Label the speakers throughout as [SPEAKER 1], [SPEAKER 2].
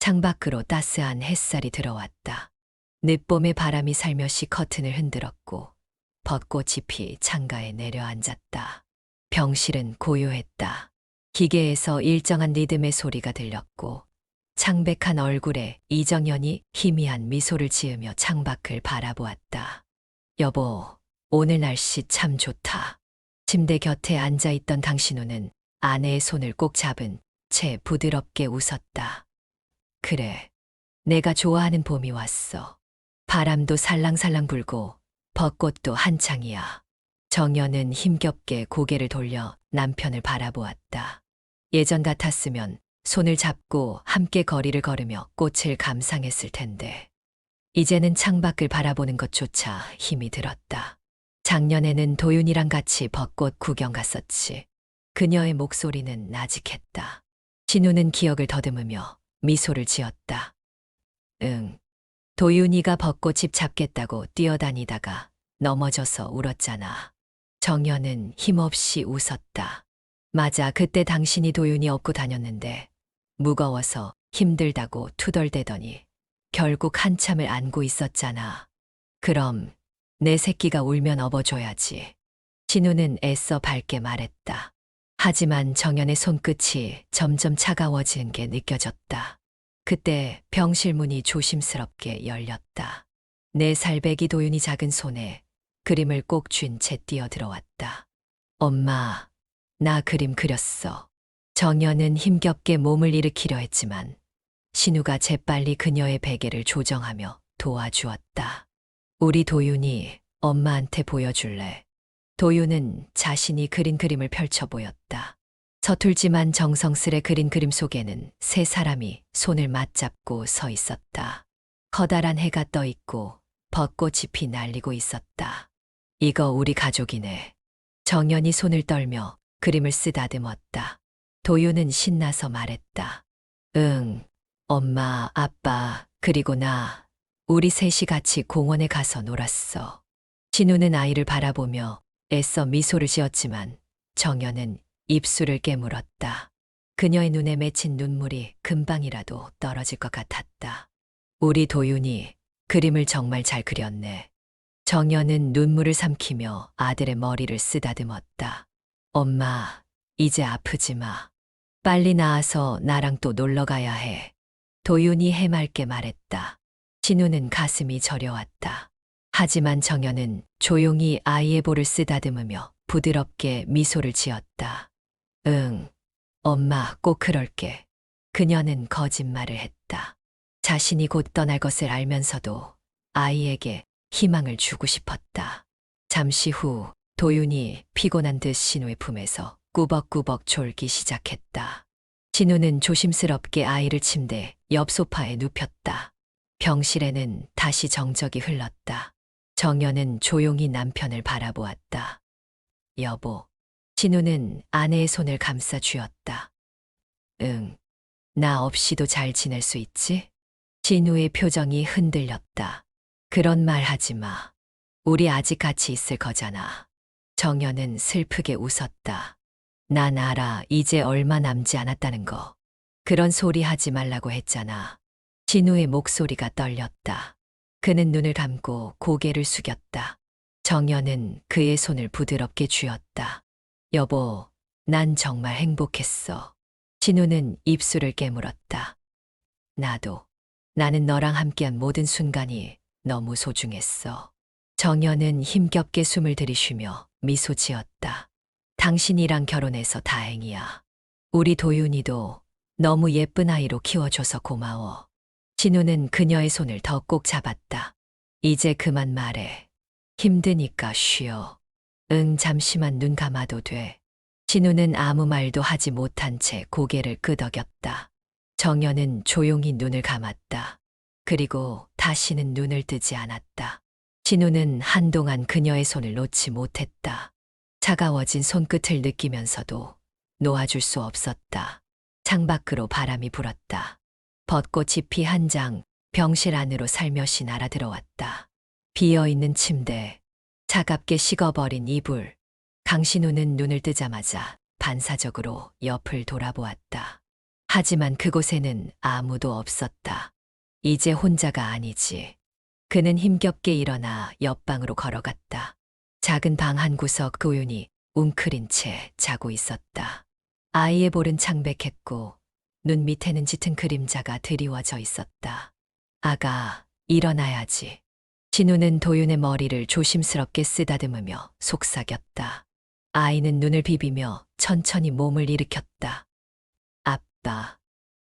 [SPEAKER 1] 창밖으로 따스한 햇살이 들어왔다. 늦봄의 바람이 살며시 커튼을 흔들었고 벚꽃잎이 창가에 내려앉았다. 병실은 고요했다. 기계에서 일정한 리듬의 소리가 들렸고 창백한 얼굴에 이정연이 희미한 미소를 지으며 창밖을 바라보았다. 여보, 오늘 날씨 참 좋다. 침대 곁에 앉아있던 당신우는 아내의 손을 꼭 잡은 채 부드럽게 웃었다. 그래, 내가 좋아하는 봄이 왔어. 바람도 살랑살랑 불고 벚꽃도 한창이야. 정연은 힘겹게 고개를 돌려 남편을 바라보았다. 예전 같았으면 손을 잡고 함께 거리를 걸으며 꽃을 감상했을 텐데. 이제는 창밖을 바라보는 것조차 힘이 들었다. 작년에는 도윤이랑 같이 벚꽃 구경 갔었지. 그녀의 목소리는 나직했다. 진우는 기억을 더듬으며 미소를 지었다. 응. 도윤이가 벚꽃잎 잡겠다고 뛰어다니다가 넘어져서 울었잖아. 정연은 힘없이 웃었다. 맞아, 그때 당신이 도윤이 업고 다녔는데 무거워서 힘들다고 투덜대더니 결국 한참을 안고 있었잖아. 그럼 내 새끼가 울면 업어줘야지. 진우는 애써 밝게 말했다. 하지만 정연의 손끝이 점점 차가워지는 게 느껴졌다. 그때 병실 문이 조심스럽게 열렸다. 4살 배기 도윤이 작은 손에 그림을 꼭 쥔 채 뛰어들어왔다. 엄마, 나 그림 그렸어. 정연은 힘겹게 몸을 일으키려 했지만 신우가 재빨리 그녀의 베개를 조정하며 도와주었다. 우리 도윤이 엄마한테 보여줄래? 도윤은 자신이 그린 그림을 펼쳐 보였다. 서툴지만 정성스레 그린 그림 속에는 3사람이 손을 맞잡고 서 있었다. 커다란 해가 떠 있고 벚꽃잎이 날리고 있었다. 이거 우리 가족이네. 정연이 손을 떨며 그림을 쓰다듬었다. 도윤은 신나서 말했다. 응, 엄마, 아빠, 그리고 나, 우리 셋이 같이 공원에 가서 놀았어. 진우는 아이를 바라보며 애써 미소를 지었지만 정연은 입술을 깨물었다. 그녀의 눈에 맺힌 눈물이 금방이라도 떨어질 것 같았다. 우리 도윤이 그림을 정말 잘 그렸네. 정연은 눈물을 삼키며 아들의 머리를 쓰다듬었다. 엄마, 이제 아프지 마. 빨리 나아서 나랑 또 놀러 가야 해. 도윤이 해맑게 말했다. 진우는 가슴이 저려왔다. 하지만 정연은 조용히 아이의 볼을 쓰다듬으며 부드럽게 미소를 지었다. 응, 엄마 꼭 그럴게. 그녀는 거짓말을 했다. 자신이 곧 떠날 것을 알면서도 아이에게 희망을 주고 싶었다. 잠시 후 도윤이 피곤한 듯 신우의 품에서 꾸벅꾸벅 졸기 시작했다. 진우는 조심스럽게 아이를 침대 옆 소파에 눕혔다. 병실에는 다시 정적이 흘렀다. 정연은 조용히 남편을 바라보았다. 여보. 진우는 아내의 손을 감싸 쥐었다. 응, 나 없이도 잘 지낼 수 있지? 진우의 표정이 흔들렸다. 그런 말 하지 마. 우리 아직 같이 있을 거잖아. 정연은 슬프게 웃었다. 난 알아, 이제 얼마 남지 않았다는 거. 그런 소리 하지 말라고 했잖아. 진우의 목소리가 떨렸다. 그는 눈을 감고 고개를 숙였다. 정연은 그의 손을 부드럽게 쥐었다. 여보, 난 정말 행복했어. 진우는 입술을 깨물었다. 나도. 나는 너랑 함께한 모든 순간이 너무 소중했어. 정연은 힘겹게 숨을 들이쉬며 미소 지었다. 당신이랑 결혼해서 다행이야. 우리 도윤이도 너무 예쁜 아이로 키워줘서 고마워. 진우는 그녀의 손을 더 꼭 잡았다. 이제 그만 말해. 힘드니까 쉬어. 응, 잠시만 눈 감아도 돼. 진우는 아무 말도 하지 못한 채 고개를 끄덕였다. 정연은 조용히 눈을 감았다. 그리고 다시는 눈을 뜨지 않았다. 진우는 한동안 그녀의 손을 놓지 못했다. 차가워진 손끝을 느끼면서도 놓아줄 수 없었다. 창밖으로 바람이 불었다. 벚꽃잎이 한 장 병실 안으로 살며시 날아들어왔다. 비어있는 침대, 차갑게 식어버린 이불. 강신우는 눈을 뜨자마자 반사적으로 옆을 돌아보았다. 하지만 그곳에는 아무도 없었다. 이제 혼자가 아니지. 그는 힘겹게 일어나 옆방으로 걸어갔다. 작은 방 한 구석 도윤이 웅크린 채 자고 있었다. 아이의 볼은 창백했고 눈 밑에는 짙은 그림자가 드리워져 있었다. 아가, 일어나야지. 진우는 도윤의 머리를 조심스럽게 쓰다듬으며 속삭였다. 아이는 눈을 비비며 천천히 몸을 일으켰다. 아빠,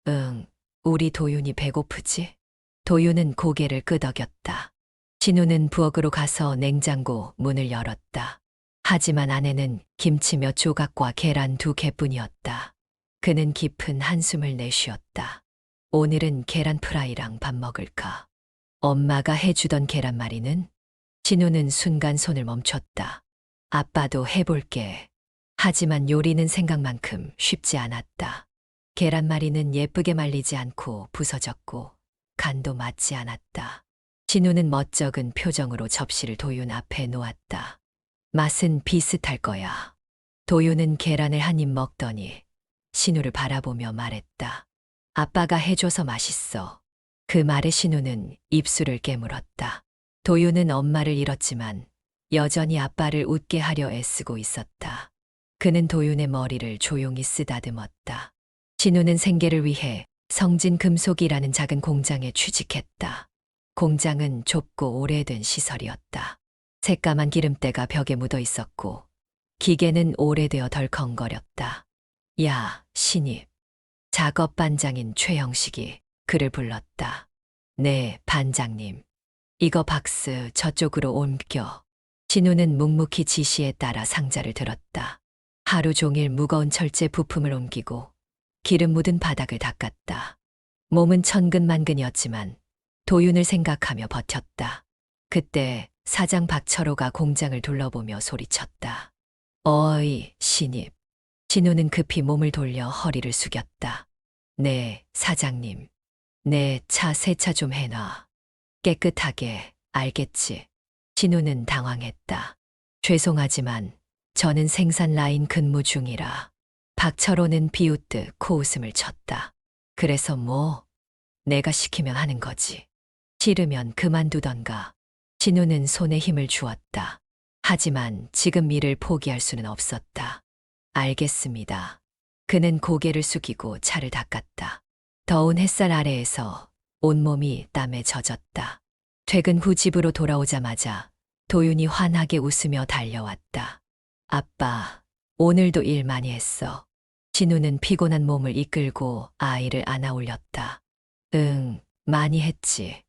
[SPEAKER 1] 응, 우리 도윤이 배고프지? 도윤은 고개를 끄덕였다. 진우는 부엌으로 가서 냉장고 문을 열었다. 하지만 안에는 김치 몇 조각과 계란 2개뿐이었다. 그는 깊은 한숨을 내쉬었다. 오늘은 계란 프라이랑 밥 먹을까? 엄마가 해주던 계란말이는? 진우는 순간 손을 멈췄다. 아빠도 해볼게. 하지만 요리는 생각만큼 쉽지 않았다. 계란말이는 예쁘게 말리지 않고 부서졌고 간도 맞지 않았다. 진우는 멋쩍은 표정으로 접시를 도윤 앞에 놓았다. 맛은 비슷할 거야. 도윤은 계란을 한 입 먹더니 신우를 바라보며 말했다. 아빠가 해줘서 맛있어. 그 말에 신우는 입술을 깨물었다. 도윤은 엄마를 잃었지만 여전히 아빠를 웃게 하려 애쓰고 있었다. 그는 도윤의 머리를 조용히 쓰다듬었다. 진우는 생계를 위해 성진금속이라는 작은 공장에 취직했다. 공장은 좁고 오래된 시설이었다. 새까만 기름때가 벽에 묻어 있었고 기계는 오래되어 덜컹거렸다. 야, 신입. 작업 반장인 최형식이 그를 불렀다. 네, 반장님. 이거 박스 저쪽으로 옮겨. 진우는 묵묵히 지시에 따라 상자를 들었다. 하루 종일 무거운 철제 부품을 옮기고 기름 묻은 바닥을 닦았다. 몸은 천근만근이었지만 도윤을 생각하며 버텼다. 그때 사장 박철호가 공장을 둘러보며 소리쳤다. 어이, 신입. 진우는 급히 몸을 돌려 허리를 숙였다. 네, 사장님. 내 차 세차 좀 해놔. 깨끗하게, 알겠지? 진우는 당황했다. 죄송하지만 저는 생산 라인 근무 중이라. 박철호는 비웃듯 코웃음을 쳤다. 그래서 뭐? 내가 시키면 하는 거지. 싫으면 그만두던가. 진우는 손에 힘을 주었다. 하지만 지금 일을 포기할 수는 없었다. 알겠습니다. 그는 고개를 숙이고 차를 닦았다. 더운 햇살 아래에서 온몸이 땀에 젖었다. 퇴근 후 집으로 돌아오자마자 도윤이 환하게 웃으며 달려왔다. 아빠, 오늘도 일 많이 했어. 진우는 피곤한 몸을 이끌고 아이를 안아 올렸다. 응, 많이 했지.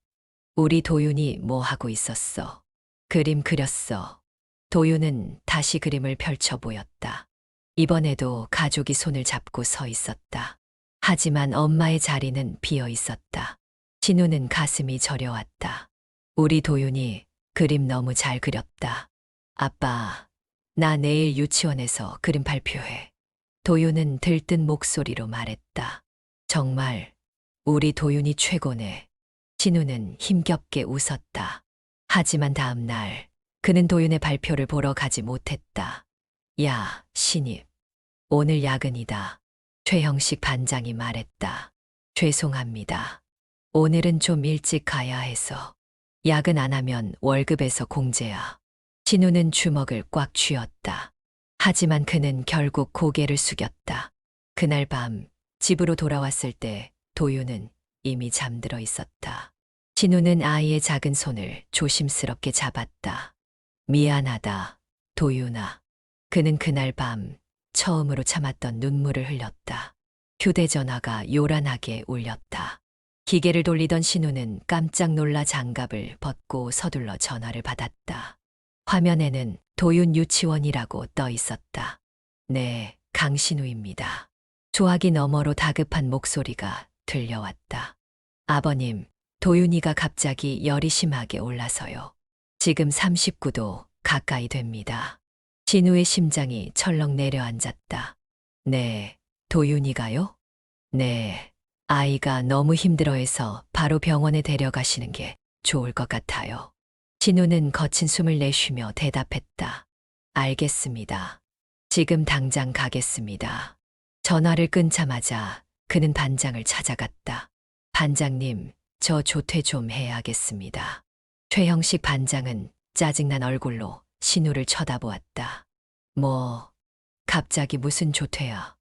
[SPEAKER 1] 우리 도윤이 뭐 하고 있었어? 그림 그렸어. 도윤은 다시 그림을 펼쳐 보였다. 이번에도 가족이 손을 잡고 서 있었다. 하지만 엄마의 자리는 비어 있었다. 진우는 가슴이 저려왔다. 우리 도윤이 그림 너무 잘 그렸다. 아빠, 나 내일 유치원에서 그림 발표해. 도윤은 들뜬 목소리로 말했다. 정말 우리 도윤이 최고네. 진우는 힘겹게 웃었다. 하지만 다음 날 그는 도윤의 발표를 보러 가지 못했다. 야, 신입. 오늘 야근이다. 최형식 반장이 말했다. 죄송합니다. 오늘은 좀 일찍 가야 해서. 야근 안 하면 월급에서 공제야. 진우는 주먹을 꽉 쥐었다. 하지만 그는 결국 고개를 숙였다. 그날 밤 집으로 돌아왔을 때 도윤은 이미 잠들어 있었다. 진우는 아이의 작은 손을 조심스럽게 잡았다. 미안하다, 도윤아. 그는 그날 밤 처음으로 참았던 눈물을 흘렸다. 휴대전화가 요란하게 울렸다. 기계를 돌리던 신우는 깜짝 놀라 장갑을 벗고 서둘러 전화를 받았다. 화면에는 도윤 유치원이라고 떠 있었다. 네, 강신우입니다. 조화기 너머로 다급한 목소리가 들려왔다. 아버님, 도윤이가 갑자기 열이 심하게 올라서요. 지금 39도 가까이 됩니다. 진우의 심장이 철렁 내려앉았다. 네, 도윤이가요? 네, 아이가 너무 힘들어해서 바로 병원에 데려가시는 게 좋을 것 같아요. 진우는 거친 숨을 내쉬며 대답했다. 알겠습니다. 지금 당장 가겠습니다. 전화를 끊자마자 그는 반장을 찾아갔다. 반장님, 저 조퇴 좀 해야겠습니다. 최형식 반장은 짜증난 얼굴로 신우를 쳐다보았다. 뭐, 갑자기 무슨 조퇴야?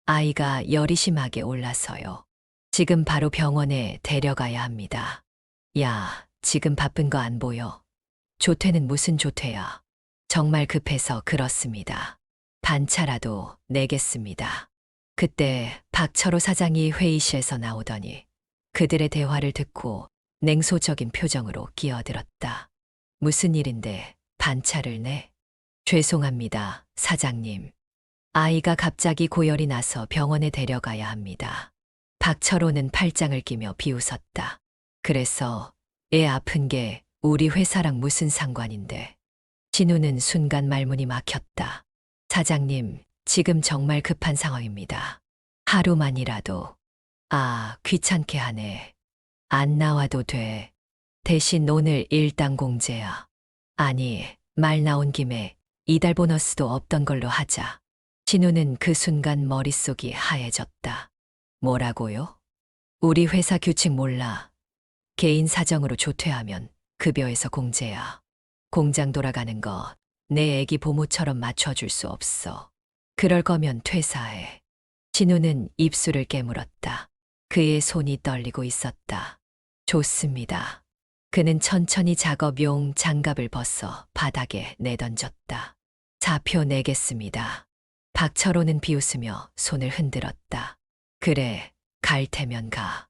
[SPEAKER 1] 아이가 열이 심하게 올라서요. 지금 바로 병원에 데려가야 합니다. 야, 지금 바쁜 거 안 보여? 조퇴는 무슨 조퇴야? 정말 급해서 그렇습니다. 반차라도 내겠습니다. 그때 박철호 사장이 회의실에서 나오더니 그들의 대화를 듣고 냉소적인 표정으로 끼어들었다. 무슨 일인데 반차를 내? 죄송합니다, 사장님. 아이가 갑자기 고열이 나서 병원에 데려가야 합니다. 박철호는 팔짱을 끼며 비웃었다. 그래서 애 아픈 게 우리 회사랑 무슨 상관인데. 진우는 순간 말문이 막혔다. 사장님, 지금 정말 급한 상황입니다. 하루만이라도. 아, 귀찮게 하네. 안 나와도 돼. 대신 오늘 일당 공제야. 아니, 말 나온 김에 이달 보너스도 없던 걸로 하자. 진우는 그 순간 머릿속이 하얘졌다. 뭐라고요? 우리 회사 규칙 몰라. 개인 사정으로 조퇴하면 급여에서 공제야. 공장 돌아가는 거 내 애기 보모처럼 맞춰줄 수 없어. 그럴 거면 퇴사해. 진우는 입술을 깨물었다. 그의 손이 떨리고 있었다. 좋습니다. 그는 천천히 작업용 장갑을 벗어 바닥에 내던졌다. 사표 내겠습니다. 박철호는 비웃으며 손을 흔들었다. 그래, 갈 테면 가.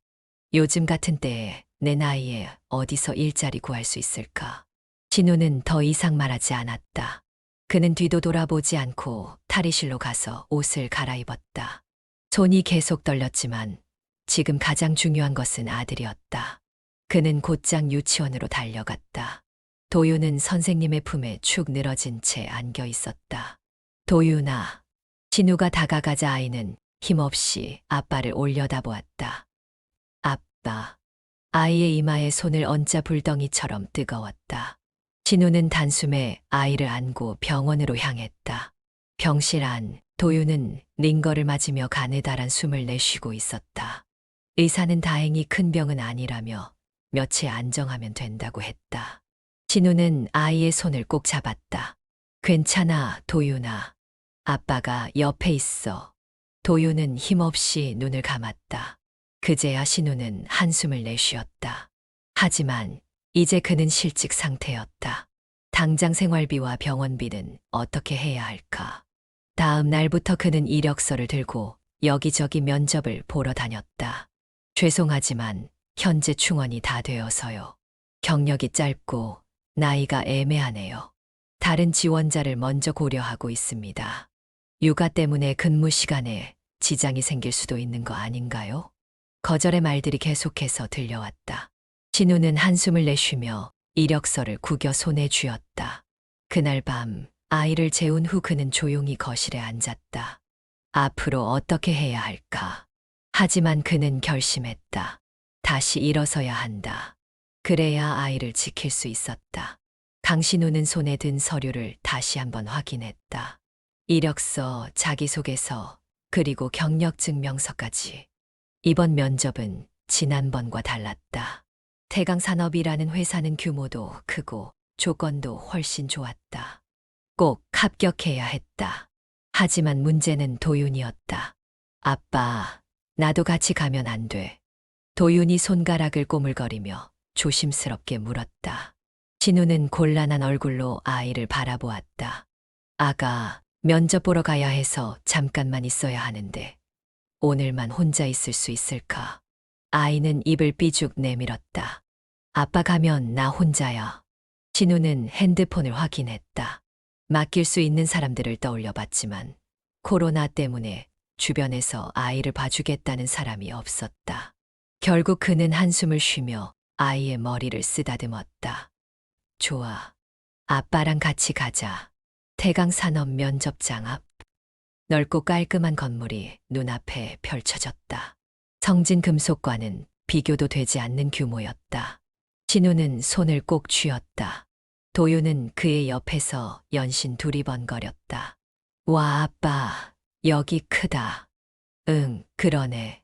[SPEAKER 1] 요즘 같은 때에 내 나이에 어디서 일자리 구할 수 있을까? 진우는 더 이상 말하지 않았다. 그는 뒤도 돌아보지 않고 탈의실로 가서 옷을 갈아입었다. 손이 계속 떨렸지만 지금 가장 중요한 것은 아들이었다. 그는 곧장 유치원으로 달려갔다. 도윤은 선생님의 품에 축 늘어진 채 안겨 있었다. 도윤아. 진우가 다가가자 아이는 힘없이 아빠를 올려다보았다. 아빠. 아이의 이마에 손을 얹자 불덩이처럼 뜨거웠다. 진우는 단숨에 아이를 안고 병원으로 향했다. 병실 안, 도윤은 링거를 맞으며 가느다란 숨을 내쉬고 있었다. 의사는 다행히 큰 병은 아니라며 며칠 안정하면 된다고 했다. 진우는 아이의 손을 꼭 잡았다. 괜찮아, 도윤아. 아빠가 옆에 있어. 도윤은 힘없이 눈을 감았다. 그제야 신우는 한숨을 내쉬었다. 하지만 이제 그는 실직 상태였다. 당장 생활비와 병원비는 어떻게 해야 할까? 다음 날부터 그는 이력서를 들고 여기저기 면접을 보러 다녔다. 죄송하지만 현재 충원이 다 되어서요. 경력이 짧고 나이가 애매하네요. 다른 지원자를 먼저 고려하고 있습니다. 육아 때문에 근무 시간에 지장이 생길 수도 있는 거 아닌가요? 거절의 말들이 계속해서 들려왔다. 진우는 한숨을 내쉬며 이력서를 구겨 손에 쥐었다. 그날 밤 아이를 재운 후 그는 조용히 거실에 앉았다. 앞으로 어떻게 해야 할까? 하지만 그는 결심했다. 다시 일어서야 한다. 그래야 아이를 지킬 수 있었다. 강신우는 손에 든 서류를 다시 한번 확인했다. 이력서, 자기소개서, 그리고 경력증명서까지. 이번 면접은 지난번과 달랐다. 태강산업이라는 회사는 규모도 크고 조건도 훨씬 좋았다. 꼭 합격해야 했다. 하지만 문제는 도윤이었다. 아빠, 나도 같이 가면 안 돼. 도윤이 손가락을 꼬물거리며 조심스럽게 물었다. 진우는 곤란한 얼굴로 아이를 바라보았다. 아가, 면접 보러 가야 해서 잠깐만 있어야 하는데 오늘만 혼자 있을 수 있을까? 아이는 입을 삐죽 내밀었다. 아빠 가면 나 혼자야. 진우는 핸드폰을 확인했다. 맡길 수 있는 사람들을 떠올려 봤지만 코로나 때문에 주변에서 아이를 봐주겠다는 사람이 없었다. 결국 그는 한숨을 쉬며 아이의 머리를 쓰다듬었다. 좋아. 아빠랑 같이 가자. 태강산업 면접장 앞. 넓고 깔끔한 건물이 눈앞에 펼쳐졌다. 성진금속과는 비교도 되지 않는 규모였다. 진우는 손을 꼭 쥐었다. 도윤은 그의 옆에서 연신 두리번거렸다. 와, 아빠, 여기 크다. 응, 그러네.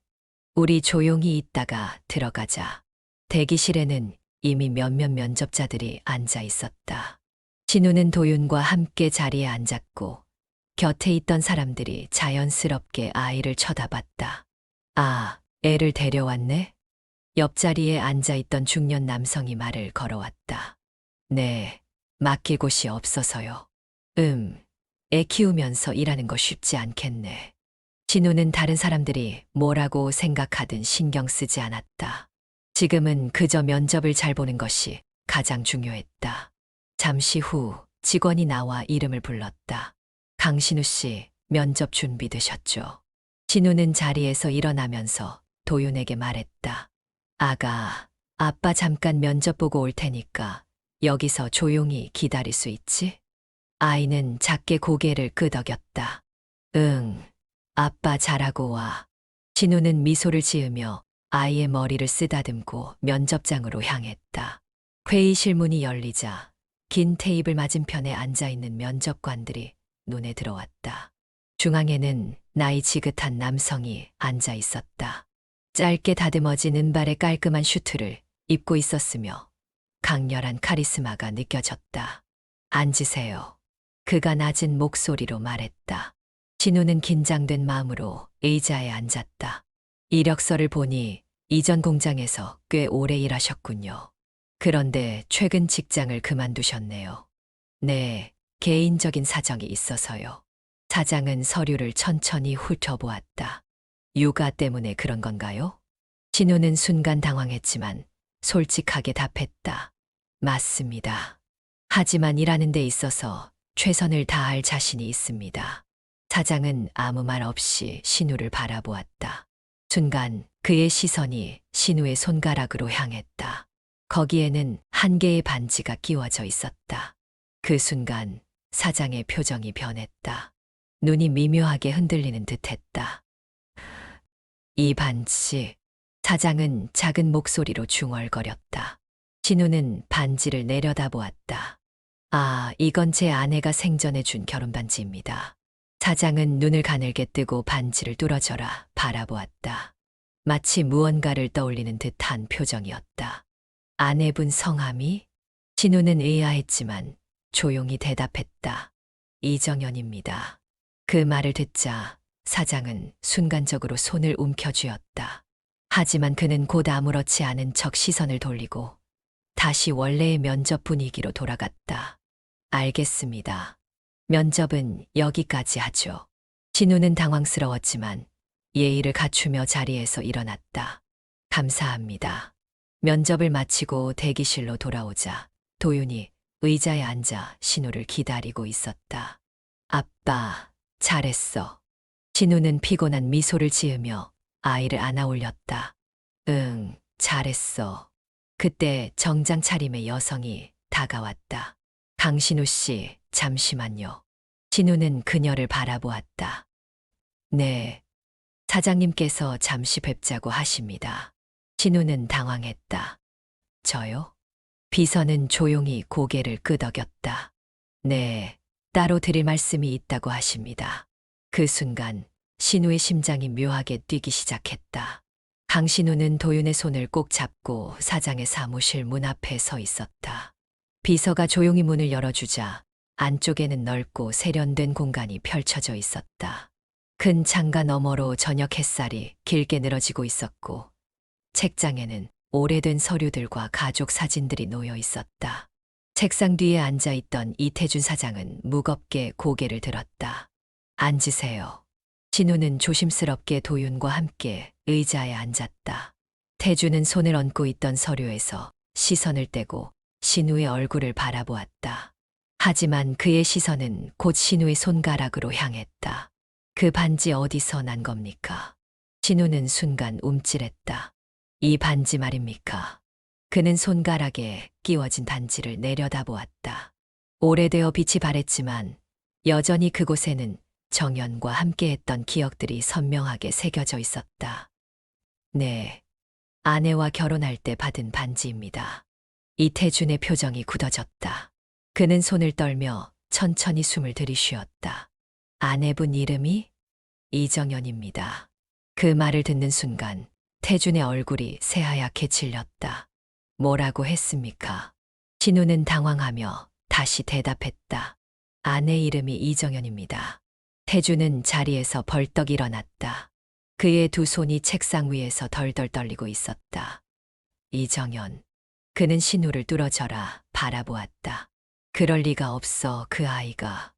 [SPEAKER 1] 우리 조용히 있다가 들어가자. 대기실에는 이미 몇몇 면접자들이 앉아 있었다. 진우는 도윤과 함께 자리에 앉았고 곁에 있던 사람들이 자연스럽게 아이를 쳐다봤다. 아, 애를 데려왔네? 옆자리에 앉아 있던 중년 남성이 말을 걸어왔다. 네, 맡길 곳이 없어서요. 애 키우면서 일하는 거 쉽지 않겠네. 진우는 다른 사람들이 뭐라고 생각하든 신경 쓰지 않았다. 지금은 그저 면접을 잘 보는 것이 가장 중요했다. 잠시 후 직원이 나와 이름을 불렀다. 강신우 씨, 면접 준비되셨죠? 진우는 자리에서 일어나면서 도윤에게 말했다. 아빠 잠깐 면접 보고 올 테니까 여기서 조용히 기다릴 수 있지? 아이는 작게 고개를 끄덕였다. 응, 아빠 잘하고 와. 진우는 미소를 지으며 아이의 머리를 쓰다듬고 면접장으로 향했다. 회의실 문이 열리자 긴 테이블 맞은편에 앉아있는 면접관들이 눈에 들어왔다. 중앙에는 나이 지긋한 남성이 앉아 있었다. 짧게 다듬어진 은발의 깔끔한 슈트를 입고 있었으며 강렬한 카리스마가 느껴졌다. 앉으세요. 그가 낮은 목소리로 말했다. 진우는 긴장된 마음으로 의자에 앉았다. 이력서를 보니 이전 공장에서 꽤 오래 일하셨군요. 그런데 최근 직장을 그만두셨네요. 네, 개인적인 사정이 있어서요. 사장은 서류를 천천히 훑어보았다. 육아 때문에 그런 건가요? 진우는 순간 당황했지만 솔직하게 답했다. 맞습니다. 하지만 일하는 데 있어서 최선을 다할 자신이 있습니다. 사장은 아무 말 없이 신우를 바라보았다. 순간 그의 시선이 신우의 손가락으로 향했다. 거기에는 한 개의 반지가 끼워져 있었다. 그 순간 사장의 표정이 변했다. 눈이 미묘하게 흔들리는 듯했다. 이 반지, 사장은 작은 목소리로 중얼거렸다. 진우는 반지를 내려다보았다. 아, 이건 제 아내가 생전에 준 결혼반지입니다. 사장은 눈을 가늘게 뜨고 반지를 뚫어져라 바라보았다. 마치 무언가를 떠올리는 듯한 표정이었다. 아내분 성함이? 진우는 의아했지만 조용히 대답했다. 이정연입니다. 그 말을 듣자 사장은 순간적으로 손을 움켜쥐었다. 하지만 그는 곧 아무렇지 않은 척 시선을 돌리고 다시 원래의 면접 분위기로 돌아갔다. 알겠습니다. 면접은 여기까지 하죠. 진우는 당황스러웠지만 예의를 갖추며 자리에서 일어났다. 감사합니다. 면접을 마치고 대기실로 돌아오자 도윤이 의자에 앉아 신우를 기다리고 있었다. 아빠, 잘했어. 진우는 피곤한 미소를 지으며 아이를 안아 올렸다. 응, 잘했어. 그때 정장 차림의 여성이 다가왔다. 강신우 씨, 잠시만요. 진우는 그녀를 바라보았다. 네, 사장님께서 잠시 뵙자고 하십니다. 진우는 당황했다. 저요? 비서는 조용히 고개를 끄덕였다. 네, 따로 드릴 말씀이 있다고 하십니다. 그 순간 신우의 심장이 묘하게 뛰기 시작했다. 강신우는 도윤의 손을 꼭 잡고 사장의 사무실 문 앞에 서 있었다. 비서가 조용히 문을 열어주자 안쪽에는 넓고 세련된 공간이 펼쳐져 있었다. 큰 창가 너머로 저녁 햇살이 길게 늘어지고 있었고 책장에는 오래된 서류들과 가족 사진들이 놓여 있었다. 책상 뒤에 앉아 있던 이태준 사장은 무겁게 고개를 들었다. 앉으세요. 진우는 조심스럽게 도윤과 함께 의자에 앉았다. 태준은 손을 얹고 있던 서류에서 시선을 떼고 신우의 얼굴을 바라보았다. 하지만 그의 시선은 곧 신우의 손가락으로 향했다. 그 반지 어디서 난 겁니까? 진우는 순간 움찔했다. 이 반지 말입니까? 그는 손가락에 끼워진 반지를 내려다보았다. 오래되어 빛이 바랬지만 여전히 그곳에는 정연과 함께했던 기억들이 선명하게 새겨져 있었다. 네, 아내와 결혼할 때 받은 반지입니다. 이태준의 표정이 굳어졌다. 그는 손을 떨며 천천히 숨을 들이쉬었다. 아내분 이름이? 이정연입니다. 그 말을 듣는 순간 태준의 얼굴이 새하얗게 질렸다. 뭐라고 했습니까? 진우는 당황하며 다시 대답했다. 아내 이름이 이정현입니다. 태준은 자리에서 벌떡 일어났다. 그의 두 손이 책상 위에서 덜덜 떨리고 있었다. 이정현. 그는 신우를 뚫어져라 바라보았다. 그럴 리가 없어 그 아이가.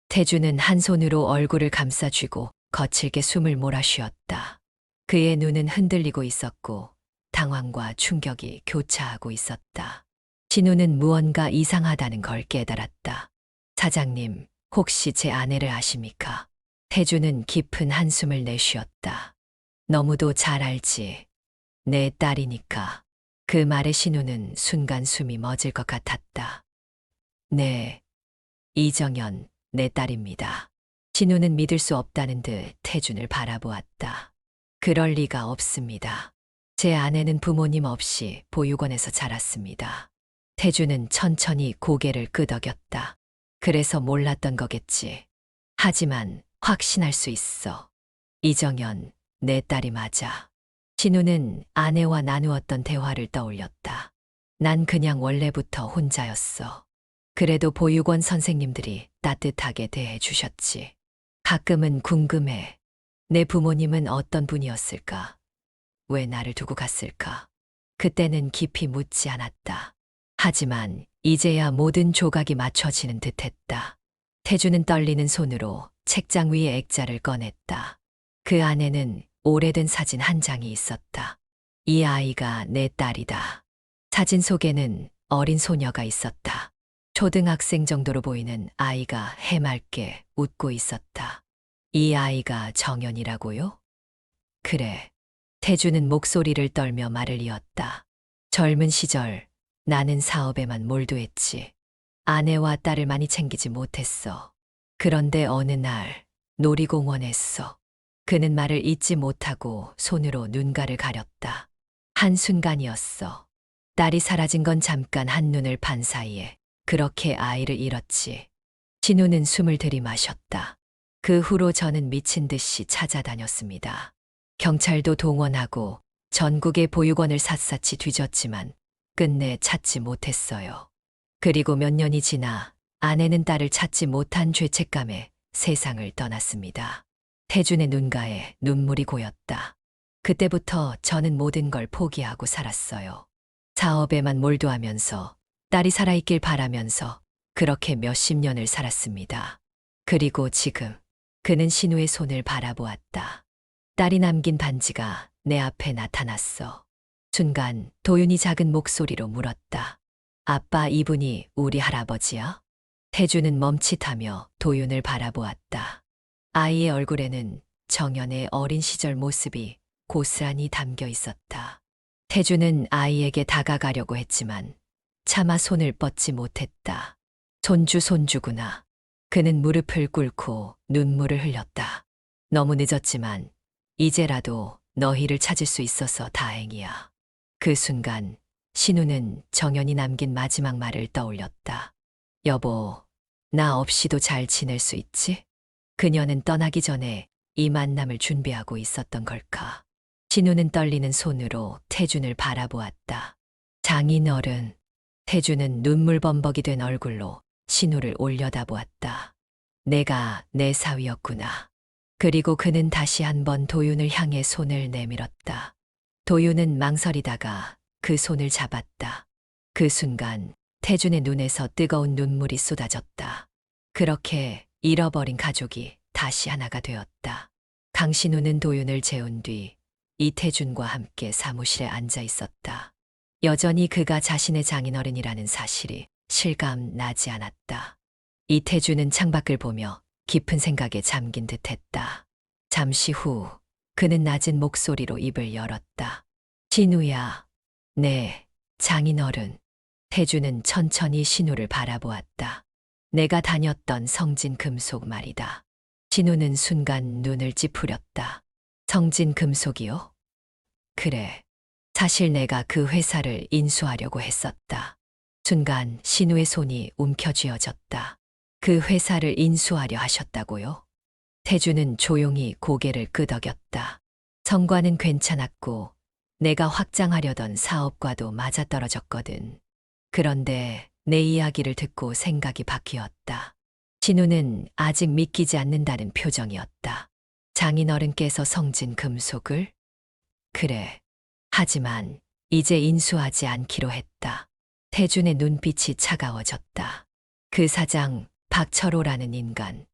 [SPEAKER 1] 태준은 한 손으로 얼굴을 감싸쥐고 거칠게 숨을 몰아쉬었다. 그의 눈은 흔들리고 있었고 당황과 충격이 교차하고 있었다. 진우는 무언가 이상하다는 걸 깨달았다. 사장님, 혹시 제 아내를 아십니까? 태준은 깊은 한숨을 내쉬었다. 너무도 잘 알지. 내 딸이니까. 그 말에 신우는 순간 숨이 멎을 것 같았다. 네, 이정현, 내 딸입니다. 진우는 믿을 수 없다는 듯 태준을 바라보았다. 그럴 리가 없습니다. 제 아내는 부모님 없이 보육원에서 자랐습니다. 태준은 천천히 고개를 끄덕였다. 그래서 몰랐던 거겠지. 하지만 확신할 수 있어. 이정현, 내 딸이 맞아. 진우는 아내와 나누었던 대화를 떠올렸다. 난 그냥 원래부터 혼자였어. 그래도 보육원 선생님들이 따뜻하게 대해 주셨지. 가끔은 궁금해. 내 부모님은 어떤 분이었을까? 왜 나를 두고 갔을까? 그때는 깊이 묻지 않았다. 하지만 이제야 모든 조각이 맞춰지는 듯했다. 태주는 떨리는 손으로 책장 위에 액자를 꺼냈다. 그 안에는 오래된 사진 한 장이 있었다. 이 아이가 내 딸이다. 사진 속에는 어린 소녀가 있었다. 초등학생 정도로 보이는 아이가 해맑게 웃고 있었다. 이 아이가 정연이라고요? 그래. 태주는 목소리를 떨며 말을 이었다. 젊은 시절 나는 사업에만 몰두했지. 아내와 딸을 많이 챙기지 못했어. 그런데 어느 날 놀이공원에서 그는 말을 잇지 못하고 손으로 눈가를 가렸다. 한순간이었어. 딸이 사라진 건 잠깐 한눈을 판 사이에 그렇게 아이를 잃었지. 진우는 숨을 들이마셨다. 그 후로 저는 미친 듯이 찾아다녔습니다. 경찰도 동원하고 전국의 보육원을 샅샅이 뒤졌지만 끝내 찾지 못했어요. 그리고 몇 년이 지나 아내는 딸을 찾지 못한 죄책감에 세상을 떠났습니다. 태준의 눈가에 눈물이 고였다. 그때부터 저는 모든 걸 포기하고 살았어요. 사업에만 몰두하면서 딸이 살아있길 바라면서 그렇게 몇십 년을 살았습니다. 그리고 지금 그는 신우의 손을 바라보았다. 딸이 남긴 반지가 내 앞에 나타났어. 순간 도윤이 작은 목소리로 물었다. 아빠, 이분이 우리 할아버지야? 태주는 멈칫하며 도윤을 바라보았다. 아이의 얼굴에는 정연의 어린 시절 모습이 고스란히 담겨 있었다. 태주는 아이에게 다가가려고 했지만 차마 손을 뻗지 못했다. 손주구나. 그는 무릎을 꿇고 눈물을 흘렸다. 너무 늦었지만 이제라도 너희를 찾을 수 있어서 다행이야. 그 순간 신우는 정연이 남긴 마지막 말을 떠올렸다. 여보, 나 없이도 잘 지낼 수 있지? 그녀는 떠나기 전에 이 만남을 준비하고 있었던 걸까? 신우는 떨리는 손으로 태준을 바라보았다. 장인어른. 태준은 눈물범벅이 된 얼굴로 신우를 올려다보았다. 내가 내 사위였구나. 그리고 그는 다시 한번 도윤을 향해 손을 내밀었다. 도윤은 망설이다가 그 손을 잡았다. 그 순간 태준의 눈에서 뜨거운 눈물이 쏟아졌다. 그렇게 잃어버린 가족이 다시 하나가 되었다. 강신우는 도윤을 재운 뒤 이태준과 함께 사무실에 앉아 있었다. 여전히 그가 자신의 장인어른이라는 사실이 실감 나지 않았다. 이태준은 창밖을 보며 깊은 생각에 잠긴 듯했다. 잠시 후 그는 낮은 목소리로 입을 열었다. 진우야. 네, 장인어른. 태준은 천천히 신우를 바라보았다. 내가 다녔던 성진금속 말이다. 진우는 순간 눈을 찌푸렸다. 성진금속이요? 그래. 사실 내가 그 회사를 인수하려고 했었다. 순간 신우의 손이 움켜쥐어졌다. 그 회사를 인수하려 하셨다고요? 태주는 조용히 고개를 끄덕였다. 성과는 괜찮았고 내가 확장하려던 사업과도 맞아떨어졌거든. 그런데 내 이야기를 듣고 생각이 바뀌었다. 진우는 아직 믿기지 않는다는 표정이었다. 장인어른께서 성진 금속을? 그래. 하지만 이제 인수하지 않기로 했다. 태준의 눈빛이 차가워졌다. 그 사장 박철호라는 인간,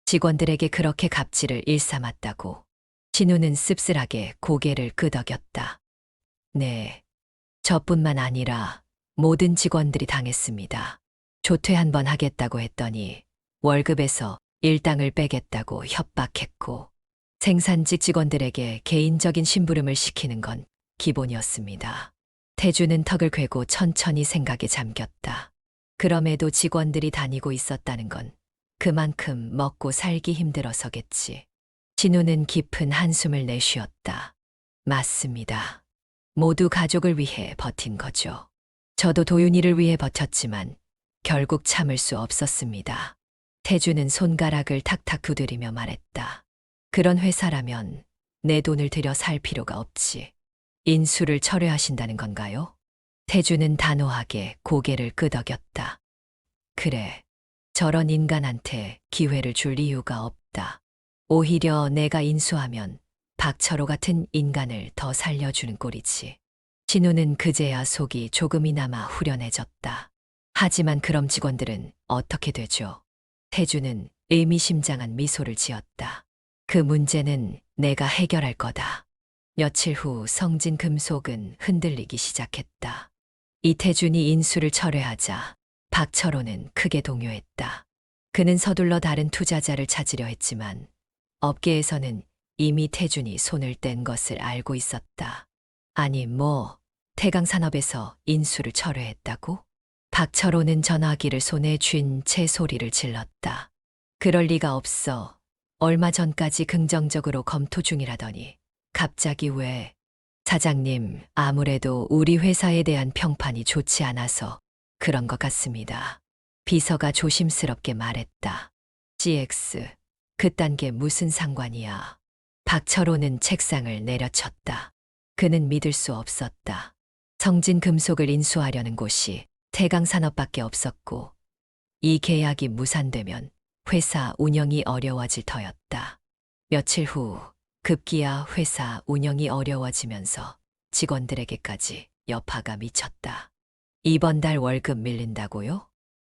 [SPEAKER 1] 직원들에게 그렇게 갑질을 일삼았다고. 진우는 씁쓸하게 고개를 끄덕였다. 네, 저뿐만 아니라 모든 직원들이 당했습니다. 조퇴 한 번 하겠다고 했더니 월급에서 일당을 빼겠다고 협박했고, 생산직 직원들에게 개인적인 심부름을 시키는 건 기본이었습니다. 태주는 턱을 괴고 천천히 생각에 잠겼다. 그럼에도 직원들이 다니고 있었다는 건 그만큼 먹고 살기 힘들어서겠지. 진우는 깊은 한숨을 내쉬었다. 맞습니다. 모두 가족을 위해 버틴 거죠. 저도 도윤이를 위해 버텼지만 결국 참을 수 없었습니다. 태주는 손가락을 탁탁 두드리며 말했다. 그런 회사라면 내 돈을 들여 살 필요가 없지. 인수를 철회하신다는 건가요? 태주는 단호하게 고개를 끄덕였다. 그래. 저런 인간한테 기회를 줄 이유가 없다. 오히려 내가 인수하면 박철호 같은 인간을 더 살려주는 꼴이지. 진우는 그제야 속이 조금이나마 후련해졌다. 하지만 그럼 직원들은 어떻게 되죠? 태주는 의미심장한 미소를 지었다. 그 문제는 내가 해결할 거다. 며칠 후 성진 금속은 흔들리기 시작했다. 이태준이 인수를 철회하자 박철호는 크게 동요했다. 그는 서둘러 다른 투자자를 찾으려 했지만 업계에서는 이미 태준이 손을 뗀 것을 알고 있었다. 아니 태강산업에서 인수를 철회했다고? 박철호는 전화기를 손에 쥔 채 소리를 질렀다. 그럴 리가 없어. 얼마 전까지 긍정적으로 검토 중이라더니 갑자기 왜? 사장님, 아무래도 우리 회사에 대한 평판이 좋지 않아서 그런 것 같습니다. 비서가 조심스럽게 말했다. GX, 그딴 게 무슨 상관이야. 박철호는 책상을 내려쳤다. 그는 믿을 수 없었다. 성진 금속을 인수하려는 곳이 태강산업밖에 없었고 이 계약이 무산되면 회사 운영이 어려워질 터였다. 며칠 후 급기야 회사 운영이 어려워지면서 직원들에게까지 여파가 미쳤다. 이번 달 월급 밀린다고요?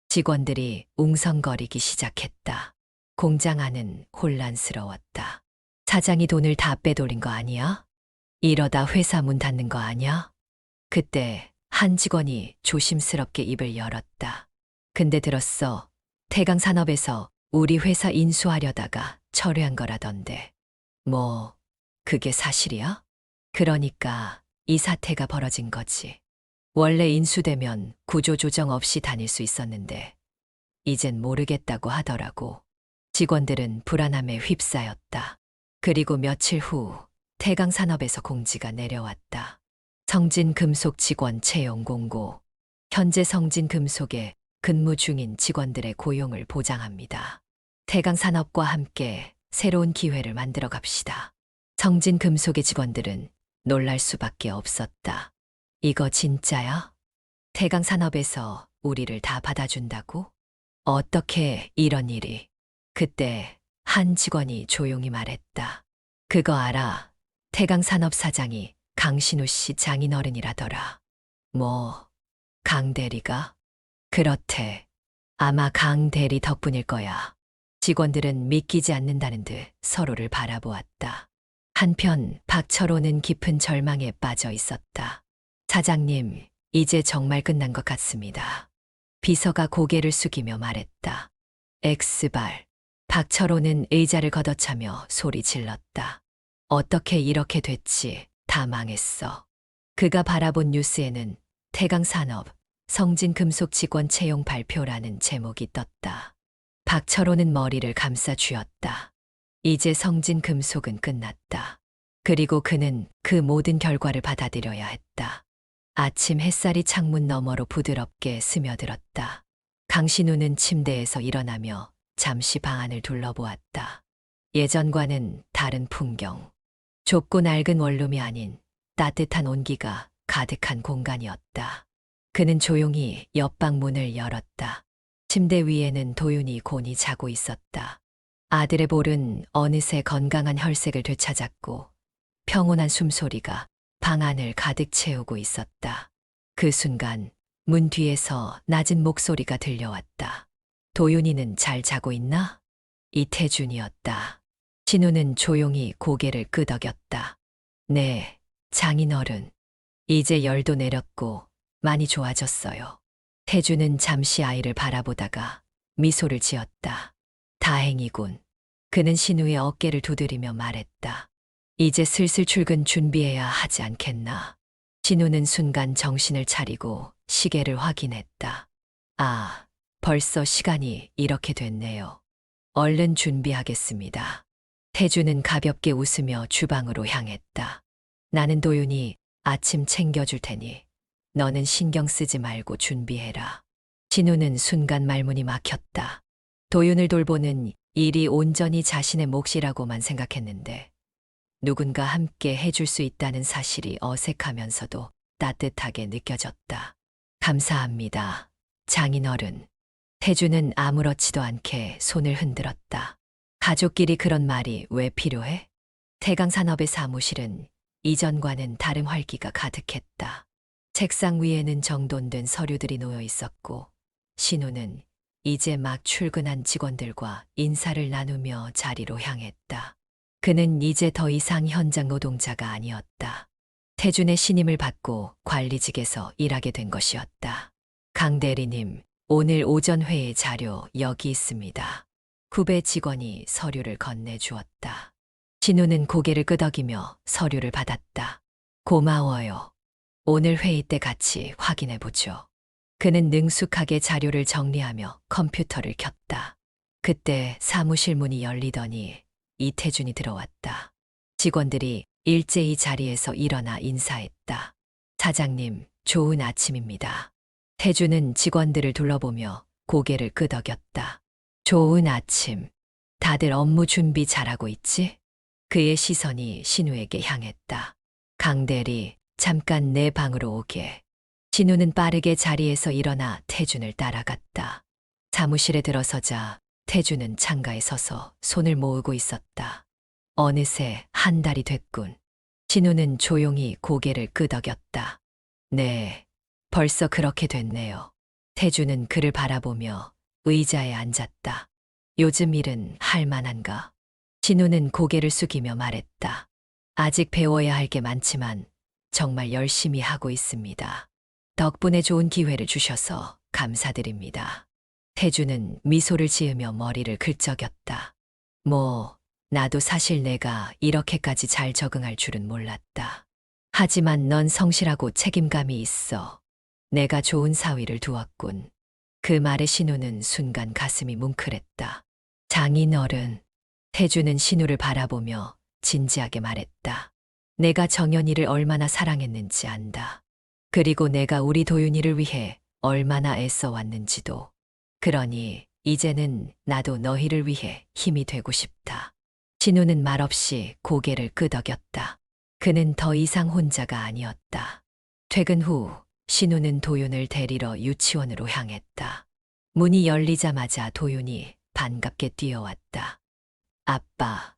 [SPEAKER 1] 직원들이 웅성거리기 시작했다. 공장 안은 혼란스러웠다. 사장이 돈을 다 빼돌린 거 아니야? 이러다 회사 문 닫는 거 아니야? 그때 한 직원이 조심스럽게 입을 열었다. 근데 들었어. 태강산업에서 우리 회사 인수하려다가 철회한 거라던데. 그게 사실이야? 그러니까 이 사태가 벌어진 거지. 원래 인수되면 구조조정 없이 다닐 수 있었는데 이젠 모르겠다고 하더라고. 직원들은 불안함에 휩싸였다. 그리고 며칠 후 태강산업에서 공지가 내려왔다. 성진금속 직원 채용 공고. 현재 성진금속에 근무 중인 직원들의 고용을 보장합니다. 태강산업과 함께 새로운 기회를 만들어 갑시다. 성진금속의 직원들은 놀랄 수밖에 없었다. 이거 진짜야? 태강산업에서 우리를 다 받아준다고? 어떻게 이런 일이? 그때 한 직원이 조용히 말했다. 그거 알아. 태강산업 사장이 강신우 씨 장인어른이라더라. 강 대리가? 그렇대. 아마 강 대리 덕분일 거야. 직원들은 믿기지 않는다는 듯 서로를 바라보았다. 한편 박철호는 깊은 절망에 빠져 있었다. 사장님, 이제 정말 끝난 것 같습니다. 비서가 고개를 숙이며 말했다. X발. 박철호는 의자를 걷어차며 소리 질렀다. 어떻게 이렇게 됐지? 다 망했어. 그가 바라본 뉴스에는 태강산업, 성진금속 직원 채용 발표라는 제목이 떴다. 박철호는 머리를 감싸 쥐었다. 이제 성진금속은 끝났다. 그리고 그는 그 모든 결과를 받아들여야 했다. 아침 햇살이 창문 너머로 부드럽게 스며들었다. 강신우는 침대에서 일어나며 잠시 방 안을 둘러보았다. 예전과는 다른 풍경. 좁고 낡은 원룸이 아닌 따뜻한 온기가 가득한 공간이었다. 그는 조용히 옆방 문을 열었다. 침대 위에는 도윤이 곤히 자고 있었다. 아들의 볼은 어느새 건강한 혈색을 되찾았고 평온한 숨소리가 방 안을 가득 채우고 있었다. 그 순간 문 뒤에서 낮은 목소리가 들려왔다. 도윤이는 잘 자고 있나? 이태준이었다. 진우는 조용히 고개를 끄덕였다. 네, 장인어른. 이제 열도 내렸고 많이 좋아졌어요. 태준은 잠시 아이를 바라보다가 미소를 지었다. 다행이군. 그는 신우의 어깨를 두드리며 말했다. 이제 슬슬 출근 준비해야 하지 않겠나. 신우는 순간 정신을 차리고 시계를 확인했다. 아, 벌써 시간이 이렇게 됐네요. 얼른 준비하겠습니다. 태준은 가볍게 웃으며 주방으로 향했다. 나는 도윤이 아침 챙겨줄 테니 너는 신경 쓰지 말고 준비해라. 진우는 순간 말문이 막혔다. 도윤을 돌보는 일이 온전히 자신의 몫이라고만 생각했는데 누군가 함께 해줄 수 있다는 사실이 어색하면서도 따뜻하게 느껴졌다. 감사합니다. 장인어른. 태준은 아무렇지도 않게 손을 흔들었다. 가족끼리 그런 말이 왜 필요해? 태강산업의 사무실은 이전과는 다른 활기가 가득했다. 책상 위에는 정돈된 서류들이 놓여 있었고 신우는 이제 막 출근한 직원들과 인사를 나누며 자리로 향했다. 그는 이제 더 이상 현장 노동자가 아니었다. 태준의 신임을 받고 관리직에서 일하게 된 것이었다. 강 대리님, 오늘 오전 회의 자료 여기 있습니다. 후배 직원이 서류를 건네주었다. 진우는 고개를 끄덕이며 서류를 받았다. 고마워요. 오늘 회의 때 같이 확인해보죠. 그는 능숙하게 자료를 정리하며 컴퓨터를 켰다. 그때 사무실 문이 열리더니 이태준이 들어왔다. 직원들이 일제히 자리에서 일어나 인사했다. 사장님, 좋은 아침입니다. 태준은 직원들을 둘러보며 고개를 끄덕였다. 좋은 아침. 다들 업무 준비 잘하고 있지? 그의 시선이 신우에게 향했다. 강 대리, 잠깐 내 방으로 오게. 진우는 빠르게 자리에서 일어나 태준을 따라갔다. 사무실에 들어서자 태준은 창가에 서서 손을 모으고 있었다. 어느새 한 달이 됐군. 진우는 조용히 고개를 끄덕였다. 네, 벌써 그렇게 됐네요. 태준은 그를 바라보며 의자에 앉았다. 요즘 일은 할 만한가? 진우는 고개를 숙이며 말했다. 아직 배워야 할 게 많지만 정말 열심히 하고 있습니다. 덕분에 좋은 기회를 주셔서 감사드립니다. 태준은 미소를 지으며 머리를 긁적였다. 나도 사실 내가 이렇게까지 잘 적응할 줄은 몰랐다. 하지만 넌 성실하고 책임감이 있어. 내가 좋은 사위를 두었군. 그 말에 신우는 순간 가슴이 뭉클했다. 장인어른. 태준은 신우를 바라보며 진지하게 말했다. 내가 정연이를 얼마나 사랑했는지 안다. 그리고 내가 우리 도윤이를 위해 얼마나 애써왔는지도. 그러니 이제는 나도 너희를 위해 힘이 되고 싶다. 진우는 말없이 고개를 끄덕였다. 그는 더 이상 혼자가 아니었다. 퇴근 후 신우는 도윤을 데리러 유치원으로 향했다. 문이 열리자마자 도윤이 반갑게 뛰어왔다. 아빠,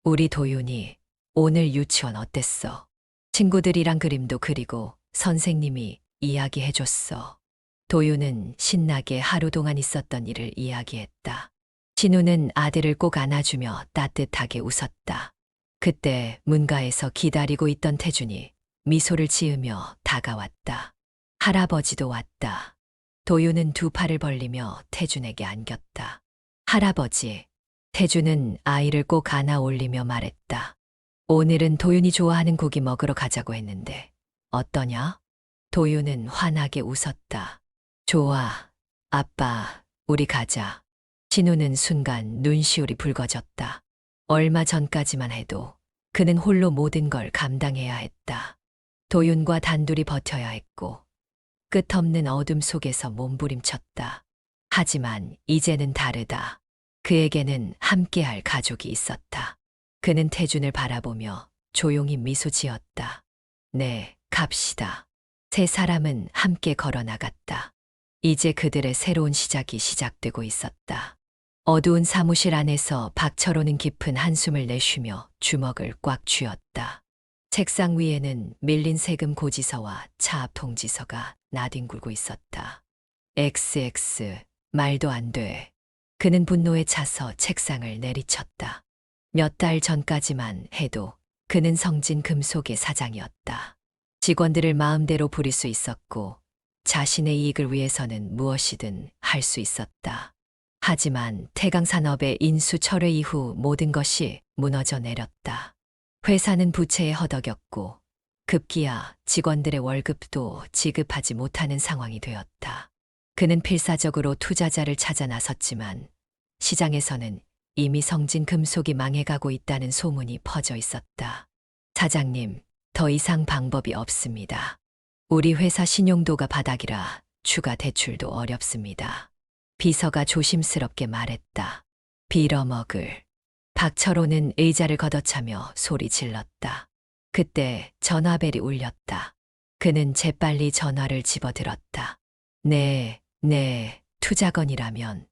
[SPEAKER 1] 우리 도윤이 오늘 유치원 어땠어? 친구들이랑 그림도 그리고 선생님이 이야기해줬어. 도윤은 신나게 하루 동안 있었던 일을 이야기했다. 진우는 아들을 꼭 안아주며 따뜻하게 웃었다. 그때 문가에서 기다리고 있던 태준이 미소를 지으며 다가왔다. 할아버지도 왔다. 도윤은 두 팔을 벌리며 태준에게 안겼다. 할아버지. 태준은 아이를 꼭 안아 올리며 말했다. 오늘은 도윤이 좋아하는 고기 먹으러 가자고 했는데 어떠냐? 도윤은 환하게 웃었다. 좋아. 아빠, 우리 가자. 진우는 순간 눈시울이 붉어졌다. 얼마 전까지만 해도 그는 홀로 모든 걸 감당해야 했다. 도윤과 단둘이 버텨야 했고 끝없는 어둠 속에서 몸부림쳤다. 하지만 이제는 다르다. 그에게는 함께할 가족이 있었다. 그는 태준을 바라보며 조용히 미소 지었다. 네, 갑시다. 세 사람은 함께 걸어 나갔다. 이제 그들의 새로운 시작이 시작되고 있었다. 어두운 사무실 안에서 박철호는 깊은 한숨을 내쉬며 주먹을 꽉 쥐었다. 책상 위에는 밀린 세금 고지서와 차압 통지서가 나뒹굴고 있었다. XX, 말도 안 돼. 그는 분노에 차서 책상을 내리쳤다. 몇 달 전까지만 해도 그는 성진 금속의 사장이었다. 직원들을 마음대로 부릴 수 있었고 자신의 이익을 위해서는 무엇이든 할 수 있었다. 하지만 태강산업의 인수 철회 이후 모든 것이 무너져 내렸다. 회사는 부채에 허덕였고 급기야 직원들의 월급도 지급하지 못하는 상황이 되었다. 그는 필사적으로 투자자를 찾아 나섰지만 시장에서는 이미 성진 금속이 망해가고 있다는 소문이 퍼져 있었다. 사장님, 더 이상 방법이 없습니다. 우리 회사 신용도가 바닥이라 추가 대출도 어렵습니다. 비서가 조심스럽게 말했다. 빌어먹을. 박철호는 의자를 걷어차며 소리 질렀다. 그때 전화벨이 울렸다. 그는 재빨리 전화를 집어들었다. 네, 투자건이라면.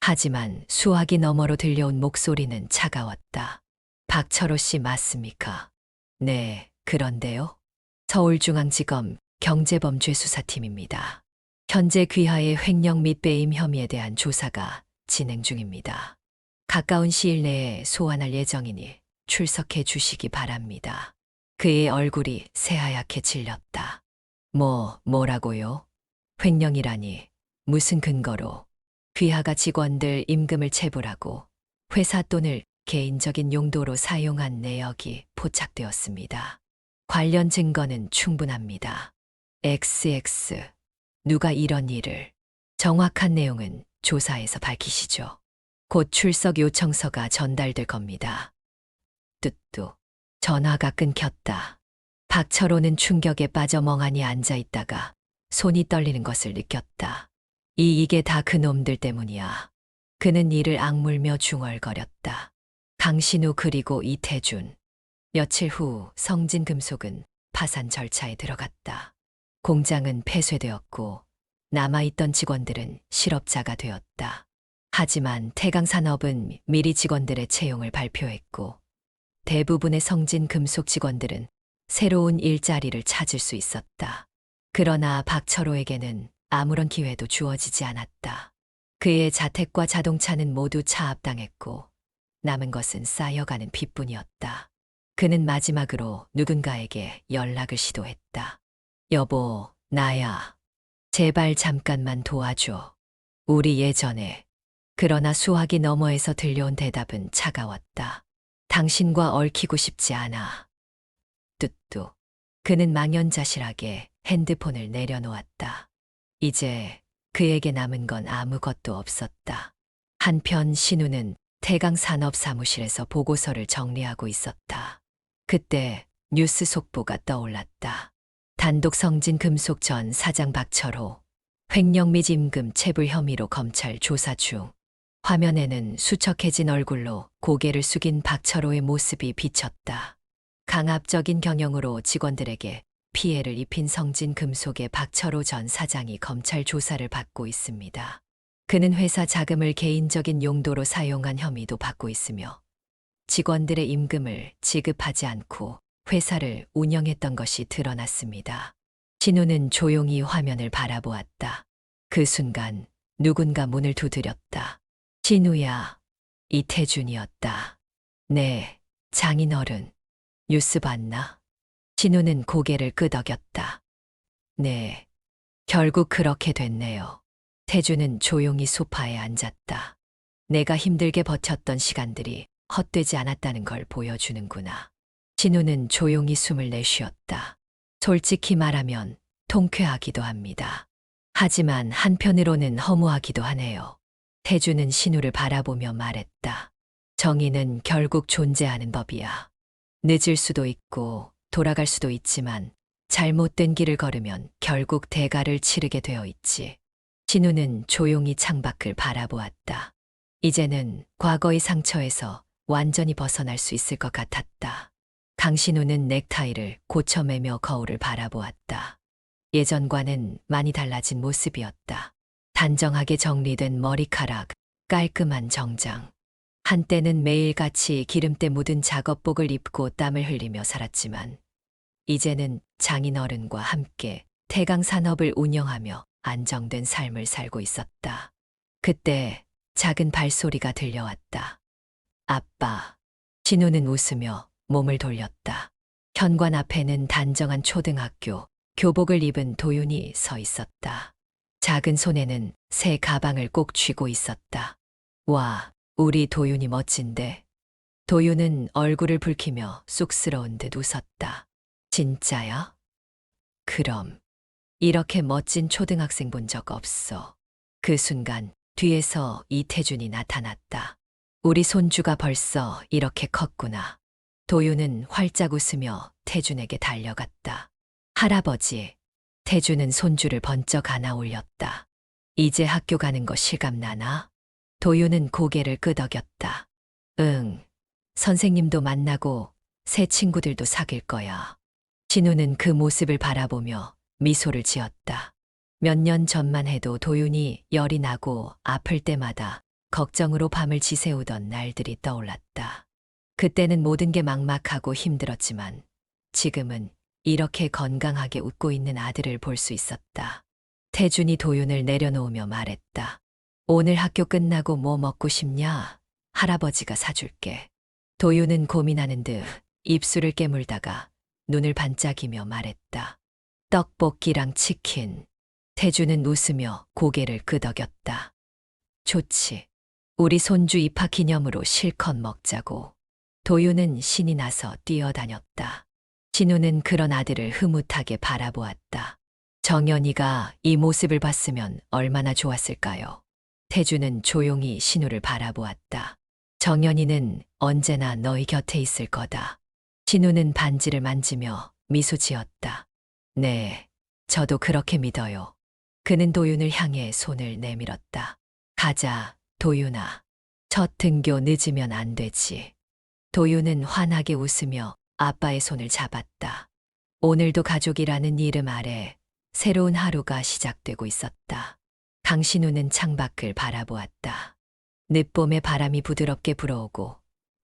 [SPEAKER 1] 하지만 수화기 너머로 들려온 목소리는 차가웠다. 박철호 씨 맞습니까? 네, 그런데요. 서울중앙지검 경제범죄수사팀입니다. 현재 귀하의 횡령 및 배임 혐의에 대한 조사가 진행 중입니다. 가까운 시일 내에 소환할 예정이니 출석해 주시기 바랍니다. 그의 얼굴이 새하얗게 질렸다. 뭐라고요? 횡령이라니 무슨 근거로? 귀하가 직원들 임금을 체불하고 회사 돈을 개인적인 용도로 사용한 내역이 포착되었습니다. 관련 증거는 충분합니다. XX. 누가 이런 일을? 정확한 내용은 조사에서 밝히시죠. 곧 출석 요청서가 전달될 겁니다. 뚜뚜. 전화가 끊겼다. 박철호는 충격에 빠져 멍하니 앉아 있다가 손이 떨리는 것을 느꼈다. 이게 다 그놈들 때문이야. 그는 이를 악물며 중얼거렸다. 강신우 그리고 이태준. 며칠 후 성진금속은 파산 절차에 들어갔다. 공장은 폐쇄되었고 남아있던 직원들은 실업자가 되었다. 하지만 태강산업은 미리 직원들의 채용을 발표했고 대부분의 성진금속 직원들은 새로운 일자리를 찾을 수 있었다. 그러나 박철호에게는 아무런 기회도 주어지지 않았다. 그의 자택과 자동차는 모두 차압당했고 남은 것은 쌓여가는 빚뿐이었다. 그는 마지막으로 누군가에게 연락을 시도했다. 여보, 나야. 제발 잠깐만 도와줘. 우리 예전에. 그러나 수화기 너머에서 들려온 대답은 차가웠다. 당신과 얽히고 싶지 않아. 뚜뚜. 그는 망연자실하게 핸드폰을 내려놓았다. 이제 그에게 남은 건 아무것도 없었다. 한편 신우는 태강산업 사무실에서 보고서를 정리하고 있었다. 그때 뉴스 속보가 떠올랐다. 단독 성진 금속 전 사장 박철호, 횡령 및 임금 체불 혐의로 검찰 조사 중. 화면에는 수척해진 얼굴로 고개를 숙인 박철호의 모습이 비쳤다. 강압적인 경영으로 직원들에게 피해를 입힌 성진 금속의 박철호 전 사장이 검찰 조사를 받고 있습니다. 그는 회사 자금을 개인적인 용도로 사용한 혐의도 받고 있으며 직원들의 임금을 지급하지 않고 회사를 운영했던 것이 드러났습니다. 신우는 조용히 화면을 바라보았다. 그 순간 누군가 문을 두드렸다. 신우야, 이태준이었다. 네, 장인어른. 뉴스 봤나? 신우는 고개를 끄덕였다. 네, 결국 그렇게 됐네요. 태준은 조용히 소파에 앉았다. 내가 힘들게 버텼던 시간들이 헛되지 않았다는 걸 보여주는구나. 신우는 조용히 숨을 내쉬었다. 솔직히 말하면 통쾌하기도 합니다. 하지만 한편으로는 허무하기도 하네요. 태준은 신우를 바라보며 말했다. 정의는 결국 존재하는 법이야. 늦을 수도 있고 돌아갈 수도 있지만 잘못된 길을 걸으면 결국 대가를 치르게 되어 있지. 신우는 조용히 창밖을 바라보았다. 이제는 과거의 상처에서 완전히 벗어날 수 있을 것 같았다. 강신우는 넥타이를 고쳐매며 거울을 바라보았다. 예전과는 많이 달라진 모습이었다. 단정하게 정리된 머리카락, 깔끔한 정장. 한때는 매일같이 기름때 묻은 작업복을 입고 땀을 흘리며 살았지만 이제는 장인어른과 함께 태강 산업을 운영하며 안정된 삶을 살고 있었다. 그때 작은 발소리가 들려왔다. 아빠. 진우는 웃으며 몸을 돌렸다. 현관 앞에는 단정한 초등학교 교복을 입은 도윤이 서 있었다. 작은 손에는 새 가방을 꼭 쥐고 있었다. 와, 우리 도윤이 멋진데. 도윤은 얼굴을 붉히며 쑥스러운 듯 웃었다. 진짜야? 그럼. 이렇게 멋진 초등학생 본 적 없어. 그 순간 뒤에서 이태준이 나타났다. 우리 손주가 벌써 이렇게 컸구나. 도윤은 활짝 웃으며 태준에게 달려갔다. 할아버지. 태준은 손주를 번쩍 안아 올렸다. 이제 학교 가는 거 실감나나? 도윤은 고개를 끄덕였다. 응. 선생님도 만나고 새 친구들도 사귈 거야. 진우는 그 모습을 바라보며 미소를 지었다. 몇 년 전만 해도 도윤이 열이 나고 아플 때마다 걱정으로 밤을 지새우던 날들이 떠올랐다. 그때는 모든 게 막막하고 힘들었지만 지금은 이렇게 건강하게 웃고 있는 아들을 볼 수 있었다. 태준이 도윤을 내려놓으며 말했다. 오늘 학교 끝나고 뭐 먹고 싶냐? 할아버지가 사줄게. 도윤은 고민하는 듯 입술을 깨물다가 눈을 반짝이며 말했다. 떡볶이랑 치킨. 태준은 웃으며 고개를 끄덕였다. 좋지. 우리 손주 입학 기념으로 실컷 먹자고. 도윤은 신이 나서 뛰어다녔다. 진우는 그런 아들을 흐뭇하게 바라보았다. 정연이가 이 모습을 봤으면 얼마나 좋았을까요? 태준은 조용히 신우를 바라보았다. 정연이는 언제나 너희 곁에 있을 거다. 진우는 반지를 만지며 미소 지었다. 네, 저도 그렇게 믿어요. 그는 도윤을 향해 손을 내밀었다. 가자, 도윤아. 첫 등교 늦으면 안 되지. 도윤은 환하게 웃으며 아빠의 손을 잡았다. 오늘도 가족이라는 이름 아래 새로운 하루가 시작되고 있었다. 강신우는 창밖을 바라보았다. 늦봄의 바람이 부드럽게 불어오고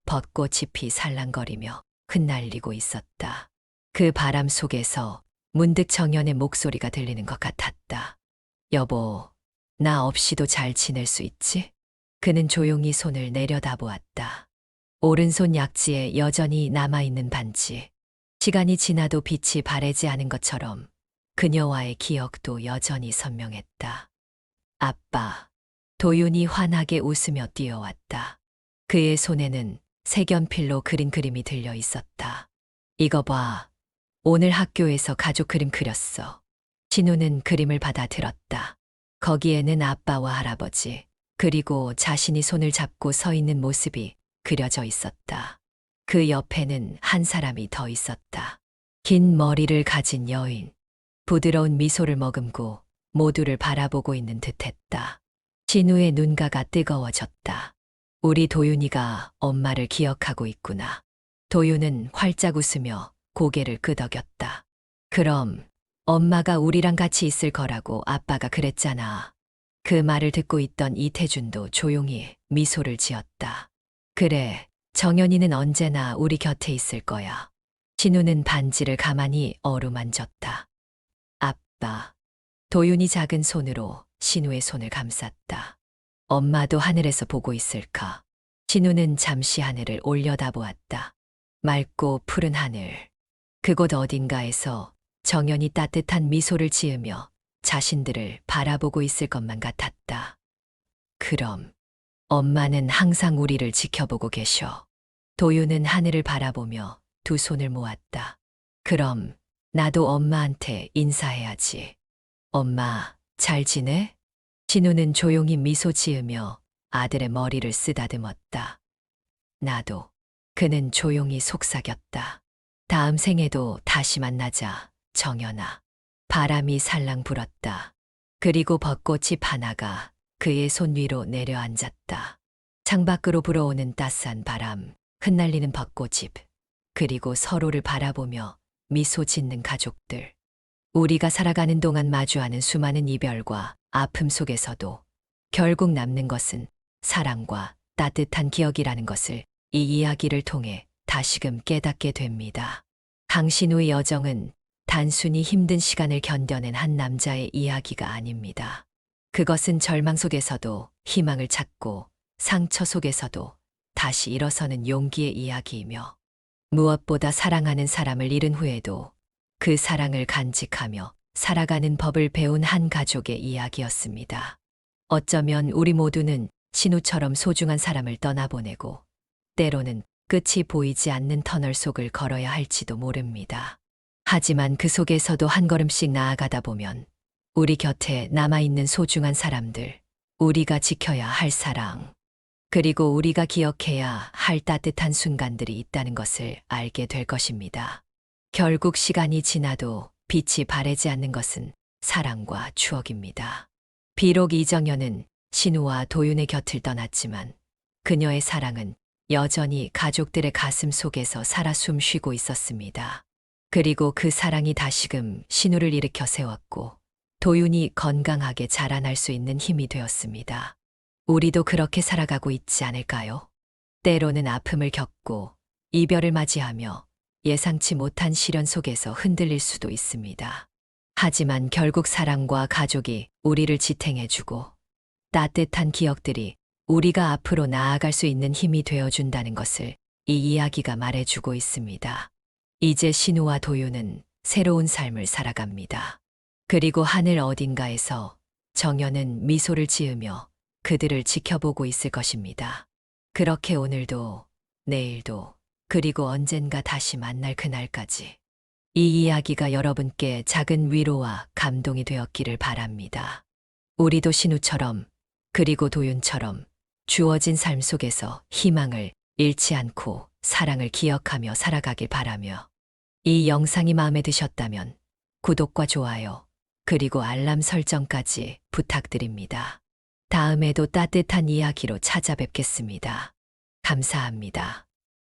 [SPEAKER 1] 벚꽃잎이 살랑거리며 흩날리고 있었다. 그 바람 속에서 문득 정연의 목소리가 들리는 것 같았다. 여보, 나 없이도 잘 지낼 수 있지? 그는 조용히 손을 내려다보았다. 오른손 약지에 여전히 남아있는 반지. 시간이 지나도 빛이 바래지 않은 것처럼 그녀와의 기억도 여전히 선명했다. 아빠. 도윤이 환하게 웃으며 뛰어왔다. 그의 손에는 색연필로 그린 그림이 들려 있었다. 이거 봐. 오늘 학교에서 가족 그림 그렸어. 진우는 그림을 받아 들었다. 거기에는 아빠와 할아버지, 그리고 자신이 손을 잡고 서 있는 모습이 그려져 있었다. 그 옆에는 한 사람이 더 있었다. 긴 머리를 가진 여인. 부드러운 미소를 머금고 모두를 바라보고 있는 듯했다. 진우의 눈가가 뜨거워졌다. 우리 도윤이가 엄마를 기억하고 있구나. 도윤은 활짝 웃으며 고개를 끄덕였다. 그럼 엄마가 우리랑 같이 있을 거라고 아빠가 그랬잖아. 그 말을 듣고 있던 이태준도 조용히 미소를 지었다. 그래, 정연이는 언제나 우리 곁에 있을 거야. 진우는 반지를 가만히 어루만졌다. 아빠. 도윤이 작은 손으로 신우의 손을 감쌌다. 엄마도 하늘에서 보고 있을까? 진우는 잠시 하늘을 올려다보았다. 맑고 푸른 하늘. 그곳 어딘가에서 정연이 따뜻한 미소를 지으며 자신들을 바라보고 있을 것만 같았다. 그럼 엄마는 항상 우리를 지켜보고 계셔. 도윤은 하늘을 바라보며 두 손을 모았다. 그럼 나도 엄마한테 인사해야지. 엄마, 잘 지내? 진우는 조용히 미소 지으며 아들의 머리를 쓰다듬었다. 나도. 그는 조용히 속삭였다. 다음 생에도 다시 만나자, 정연아. 바람이 살랑 불었다. 그리고 벚꽃잎 하나가 그의 손 위로 내려앉았다. 창밖으로 불어오는 따스한 바람, 흩날리는 벚꽃잎. 그리고 서로를 바라보며 미소 짓는 가족들. 우리가 살아가는 동안 마주하는 수많은 이별과 아픔 속에서도 결국 남는 것은 사랑과 따뜻한 기억이라는 것을 이 이야기를 통해 다시금 깨닫게 됩니다. 강신우의 여정은 단순히 힘든 시간을 견뎌낸 한 남자의 이야기가 아닙니다. 그것은 절망 속에서도 희망을 찾고 상처 속에서도 다시 일어서는 용기의 이야기이며 무엇보다 사랑하는 사람을 잃은 후에도 그 사랑을 간직하며 살아가는 법을 배운 한 가족의 이야기였습니다. 어쩌면 우리 모두는 신우처럼 소중한 사람을 떠나보내고 때로는 끝이 보이지 않는 터널 속을 걸어야 할지도 모릅니다. 하지만 그 속에서도 한 걸음씩 나아가다 보면 우리 곁에 남아있는 소중한 사람들, 우리가 지켜야 할 사랑, 그리고 우리가 기억해야 할 따뜻한 순간들이 있다는 것을 알게 될 것입니다. 결국 시간이 지나도 빛이 바래지 않는 것은 사랑과 추억입니다. 비록 이정현은 신우와 도윤의 곁을 떠났지만 그녀의 사랑은 여전히 가족들의 가슴 속에서 살아 숨쉬고 있었습니다. 그리고 그 사랑이 다시금 신우를 일으켜 세웠고 도윤이 건강하게 자라날 수 있는 힘이 되었습니다. 우리도 그렇게 살아가고 있지 않을까요? 때로는 아픔을 겪고 이별을 맞이하며 예상치 못한 시련 속에서 흔들릴 수도 있습니다. 하지만 결국 사랑과 가족이 우리를 지탱해주고 따뜻한 기억들이 우리가 앞으로 나아갈 수 있는 힘이 되어준다는 것을 이 이야기가 말해주고 있습니다. 이제 신우와 도윤은 새로운 삶을 살아갑니다. 그리고 하늘 어딘가에서 정연은 미소를 지으며 그들을 지켜보고 있을 것입니다. 그렇게 오늘도, 내일도, 그리고 언젠가 다시 만날 그날까지 이 이야기가 여러분께 작은 위로와 감동이 되었기를 바랍니다. 우리도 신우처럼 그리고 도윤처럼 주어진 삶 속에서 희망을 잃지 않고 사랑을 기억하며 살아가길 바라며 이 영상이 마음에 드셨다면 구독과 좋아요 그리고 알람 설정까지 부탁드립니다. 다음에도 따뜻한 이야기로 찾아뵙겠습니다. 감사합니다.